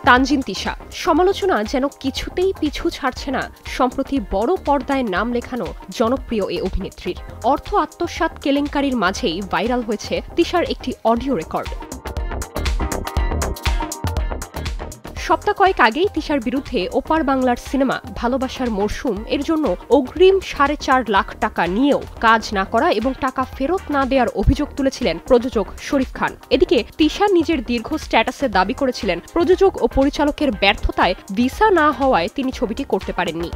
তানজিন তিশা সমালোচনা যেন কিছুতেই পিছু ছাড়ছে না সম্প্রতি বড় পর্দায় নাম লেখানো জনপ্রিয় এই অভিনেত্রীর। অর্থ আত্মসাৎ কেলেঙ্কারির মাঝেই ভাইরাল হয়েছে তিশার একটি অডিও রেকর্ড। সপ্তাহ কয়েক আগেই তিশার বিরুদ্ধে ওপার বাংলার সিনেমা ভালোবাসার মরশুম এর জন্য অগ্রিম 4.5 লাখ টাকা নিয়েও কাজ না করা এবং টাকা ফেরত না দেওয়ার অভিযোগ তুলেছিলেন প্রযোজক শরীফ খান। এদিকে তিশা নিজের দীর্ঘ স্ট্যাটাসে দাবি করেছিলেন প্রযোজক ও পরিচালকের ব্যর্থতায় ভিসা না হওয়ায় তিনি ছবিটি করতে পারেননি।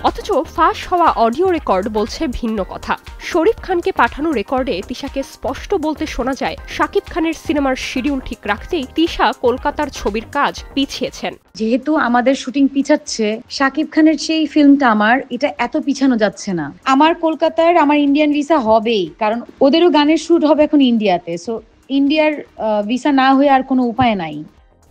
অথচ ফাঁস হওয়া অডিও রেকর্ড বলছে ভিন্ন কথা। শরীফ খানকে পাঠানো রেকর্ডে তিশাকে স্পষ্ট বলতে শোনা যায় শাকিব খানের সিনেমার শিডিউল ঠিক রাখতেই তিশা কলকাতার ছবির কাজ পিছিয়েছেন। যেহেতু আমাদের শুটিং পিছাচ্ছে, শাকিব খানের সেই ফিল্মটা এটা এত পিছানো যাচ্ছে না। আমার কলকাতার আমার ইন্ডিয়ান ভিসা হবেই, কারণ ওদেরও গানের শুট হবে এখন ইন্ডিয়াতে। সো ইন্ডিয়ার ভিসা না হয়ে আর কোনো উপায় নাই।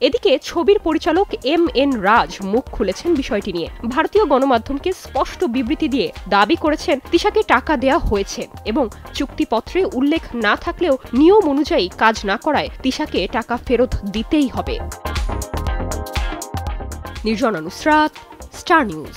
এদিকে ছবির পরিচালক এম.এন. রাজ মুখ খুলেছেন বিষয়টি নিয়ে। ভারতীয় গণমাধ্যমকে স্পষ্ট বিবৃতি দিয়ে দাবি করেছেন তিশাকে টাকা দেয়া হয়েছে এবং চুক্তিপত্রে উল্লেখ না থাকলেও নিয়ম অনুযায়ী কাজ না করায় তিশাকে টাকা ফেরত দিতেই হবে। Nirjona Nusrat, star news.